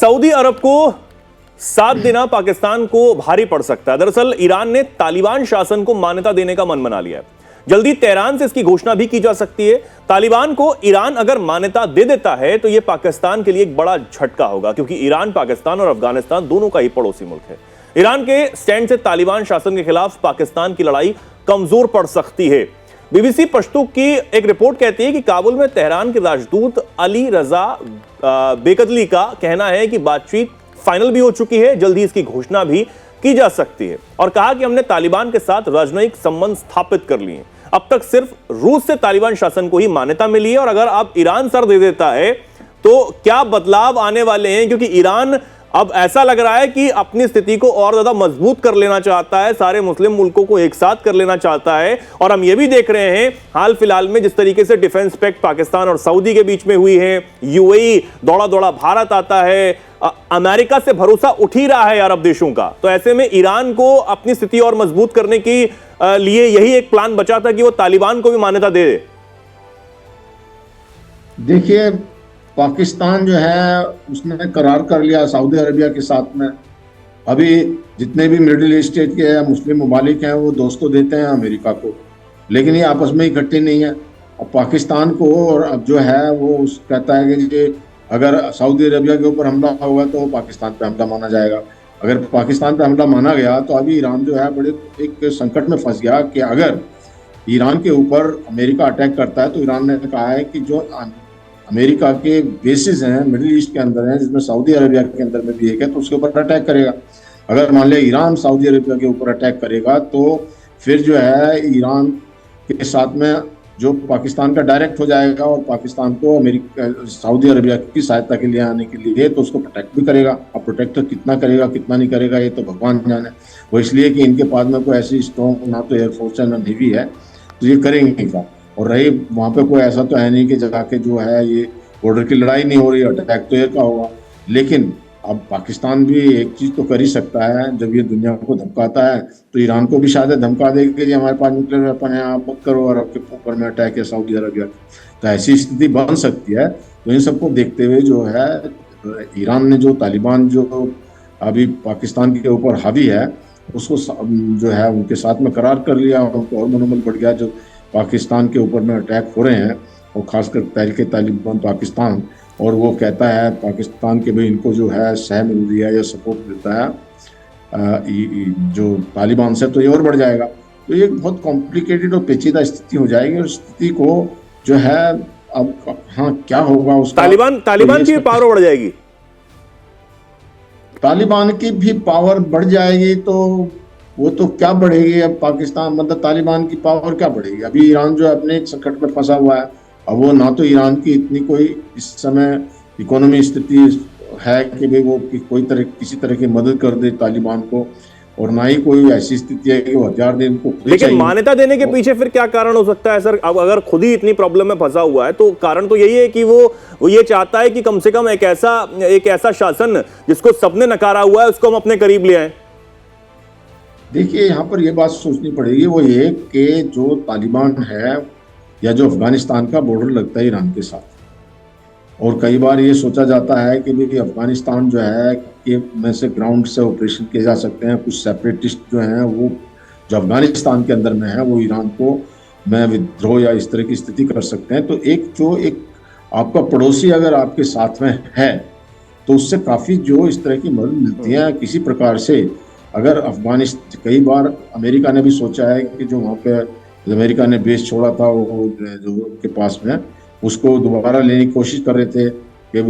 Saudi अरब को साथ देना पाकिस्तान को भारी पड़ सकता है। दरअसल ईरान ने तालिबान शासन को मान्यता देने का मन बना लिया है। जल्दी तेहरान से इसकी घोषणा भी की जा सकती है। तालिबान को ईरान अगर मान्यता दे देता है तो यह पाकिस्तान के लिए एक बड़ा झटका होगा, क्योंकि ईरान पाकिस्तान और अफगानिस्तान दोनों का ही पड़ोसी मुल्क है। ईरान के स्टैंड से तालिबान शासन के खिलाफ पाकिस्तान की लड़ाई कमजोर पड़ सकती है। बीबीसी पश्तो की एक रिपोर्ट कहती है कि काबुल में तेहरान के राजदूत अली रजा बेकदली का कहना है कि बातचीत फाइनल भी हो चुकी है, जल्दी इसकी घोषणा भी की जा सकती है, और कहा कि हमने तालिबान के साथ राजनयिक संबंध स्थापित कर लिए हैं। अब तक सिर्फ रूस से तालिबान शासन को ही मान्यता मिली है, और अगर अब ईरान सर दे देता है तो क्या बदलाव आने वाले हैं, क्योंकि ईरान अब ऐसा लग रहा है कि अपनी स्थिति को और ज्यादा मजबूत कर लेना चाहता है, सारे मुस्लिम मुल्कों को एक साथ कर लेना चाहता है। और हम ये भी देख रहे हैं हाल फिलहाल में जिस तरीके से डिफेंस पैक्ट पाकिस्तान और सऊदी के बीच में हुई है, यूएई दौड़ा दौड़ा भारत आता है, अमेरिका से भरोसा उठ ही रहा है अरब देशों का। तो ऐसे में ईरान को अपनी स्थिति और मजबूत करने की लिए यही एक प्लान बचा था कि वो तालिबान को भी मान्यता दे दे। देखिए, पाकिस्तान जो है उसने करार कर लिया सऊदी अरबिया के साथ में। अभी जितने भी मिडिल ईस्ट के मुस्लिम ममालिक हैं वो दोस्तों देते हैं अमेरिका को, लेकिन ये आपस में इकट्ठे नहीं है। अब पाकिस्तान को और अब जो है वो कहता है कि अगर सऊदी अरबिया के ऊपर हमला होगा तो पाकिस्तान पे हमला माना जाएगा। अगर पाकिस्तान पे हमला माना गया तो अभी ईरान जो है बड़े एक संकट में फंस गया कि अगर ईरान के ऊपर अमेरिका अटैक करता है तो ईरान ने कहा है कि जो अमेरिका के बेसिस हैं मिडिल ईस्ट के अंदर हैं, जिसमें सऊदी अरबिया के अंदर में भी एक है, तो उसके ऊपर अटैक करेगा। अगर मान लिया ईरान सऊदी अरबिया के ऊपर अटैक करेगा तो फिर जो है ईरान के साथ में जो पाकिस्तान का डायरेक्ट हो जाएगा, और पाकिस्तान को अमेरिका सऊदी अरबिया की सहायता के लिए आने के लिए तो उसको प्रोटेक्ट भी करेगा। अब प्रोटेक्ट कितना करेगा कितना नहीं करेगा ये तो भगवान जाने। वो इसलिए कि इनके पास में कोई ऐसी स्ट्रॉन्ग ना तो एयरफोर्स है ना नेवी है, तो ये करेंगे क्या। और रही वहाँ पे कोई ऐसा तो है नहीं कि जाके जो है ये बॉर्डर की लड़ाई नहीं हो रही, अटैक तो एयर का होगा। लेकिन अब पाकिस्तान भी एक चीज़ तो कर ही सकता है, जब ये दुनिया को धमकाता है तो ईरान को भी शायद धमका देगा कि हमारे पास न्यूक्लियर वेपन है, आप मत करो, और आपके ऊपर में अटैक है सऊदी अरबिया। तो ऐसी स्थिति बन सकती है। तो इन सबको देखते हुए जो है ईरान ने जो तालिबान जो अभी पाकिस्तान के ऊपर हावी है उसको जो है उनके साथ में करार कर लिया, उनको और मनोबल बढ़ गया। जो पाकिस्तान के ऊपर में अटैक हो रहे हैं और खासकर तहरीक तालिबान पाकिस्तान, और वो कहता है पाकिस्तान के भाई इनको जो है सह मिल रही है या सपोर्ट मिलता है जो तालिबान से, तो ये और बढ़ जाएगा। तो ये बहुत कॉम्प्लिकेटेड और पेचीदा स्थिति हो जाएगी, और स्थिति को जो है अब हाँ क्या होगा उसका, तालिबान की पावर बढ़ जाएगी, तालिबान की भी पावर बढ़ जाएगी। तो वो तो क्या बढ़ेगी अब पाकिस्तान, मतलब तालिबान की पावर क्या बढ़ेगी। अभी ईरान जो अपने एक संकट में फंसा हुआ है, अब वो ना तो ईरान की इतनी कोई इस समय इकोनॉमी स्थिति है कि भाई वो किसी तरह की मदद कर दे तालिबान को, और ना ही कोई ऐसी स्थिति है कि वो हथियार दे उनको। लेकिन मान्यता देने के पीछे फिर क्या कारण हो सकता है सर? अब अगर खुद ही इतनी प्रॉब्लम में फंसा हुआ है तो कारण तो यही है कि वो ये चाहता है कि कम से कम एक ऐसा शासन जिसको सबने नकारा हुआ है उसको हम अपने करीब ले आए। देखिए, यहाँ पर यह बात सोचनी पड़ेगी, वो ये कि जो तालिबान है या जो अफगानिस्तान का बॉर्डर लगता है ईरान के साथ, और कई बार ये सोचा जाता है कि भाई अफगानिस्तान जो है कि में से ग्राउंड से ऑपरेशन किए जा सकते हैं। कुछ सेपरेटिस्ट जो हैं वो जो अफगानिस्तान के अंदर में है वो ईरान को में विद्रोह या इस तरह की स्थिति कर सकते हैं। तो एक आपका पड़ोसी अगर आपके साथ में है तो उससे काफ़ी जो इस तरह की मदद मिलती है किसी प्रकार से। अगर अफगानिस्तान, कई बार अमेरिका ने भी सोचा है कि जो वहाँ पे अमेरिका ने बेस छोड़ा था वो जो के पास में, उसको दोबारा लेने की कोशिश कर रहे थे कि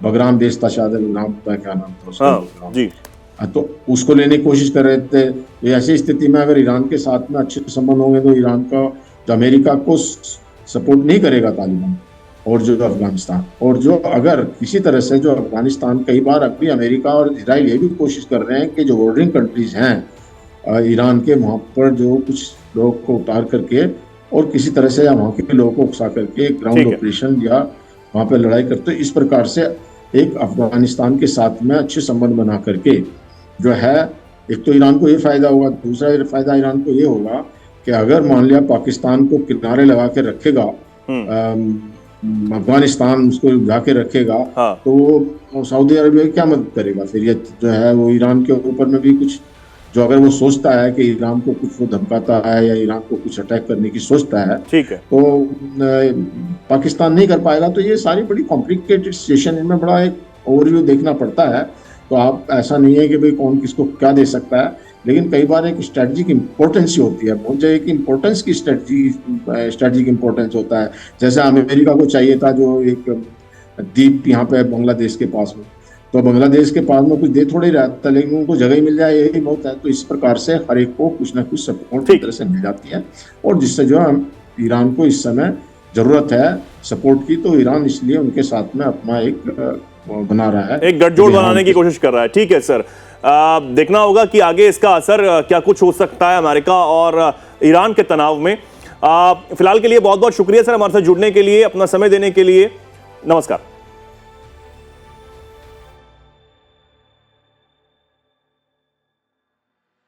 बगराम बेस था, शायद बगराम का क्या नाम था उसका जी, तो उसको लेने की कोशिश कर रहे थे। तो ऐसी स्थिति में अगर ईरान के साथ में अच्छे संबंध होंगे तो ईरान का जो अमेरिका को सपोर्ट नहीं करेगा तालिबान और जो अफगानिस्तान, और जो अगर किसी तरह से जो अफगानिस्तान, कई बार अभी अमेरिका और इजराइल ये भी कोशिश कर रहे हैं कि जो बॉर्डरिंग कंट्रीज हैं ईरान के, वहाँ पर जो कुछ लोग को उतार करके और किसी तरह से या वहाँ के लोगों को उकसा करके ग्राउंड ऑपरेशन या वहाँ पे लड़ाई करते, इस प्रकार से एक अफगानिस्तान के साथ में अच्छे संबंध बना करके जो है, एक तो ईरान को ये फायदा होगा, दूसरा फायदा ईरान को ये होगा कि अगर मान लिया पाकिस्तान को किनारे लगा के रखेगा अफगानिस्तान उसको जाके रखेगा, हाँ। तो वो सऊदी अरबिया की क्या मदद करेगा फिर? ये जो है वो ईरान के ऊपर में भी कुछ, जो अगर वो सोचता है कि ईरान को कुछ वो धमकाता है या ईरान को कुछ अटैक करने की सोचता है, ठीक है। तो पाकिस्तान नहीं कर पाएगा। तो ये सारी बड़ी कॉम्प्लिकेटेड सिचुएशन, इनमें बड़ा एक ओवरव्यू देखना पड़ता है। तो आप, ऐसा नहीं है कि भाई कौन किसको क्या दे सकता है, लेकिन कई बार एक स्ट्रेटजिक इंपॉर्टेंस होती है, बहुत जगह की इंपॉर्टेंस की स्ट्रेटजिक इंपॉर्टेंस होता है। जैसे अमेरिका को चाहिए था जो एक द्वीप यहाँ पे बांग्लादेश के पास में, तो बांग्लादेश के पास में कुछ दे थोड़ी रहा था, लेकिन उनको जगह ही मिल जाए यही बहुत है। तो इस प्रकार से हर एक को कुछ ना कुछ सपोर्ट की तरह से मिल जाती है, और जिससे जो हम ईरान को इस समय जरूरत है सपोर्ट की, तो ईरान इसलिए उनके साथ में अपना एक बना रहा है, एक गठजोड़ बनाने की कोशिश कर रहा है। ठीक है सर, देखना होगा कि आगे इसका असर क्या कुछ हो सकता है अमेरिका और ईरान के तनाव में। फिलहाल के लिए बहुत बहुत शुक्रिया सर हमारे साथ जुड़ने के लिए, अपना समय देने के लिए। नमस्कार।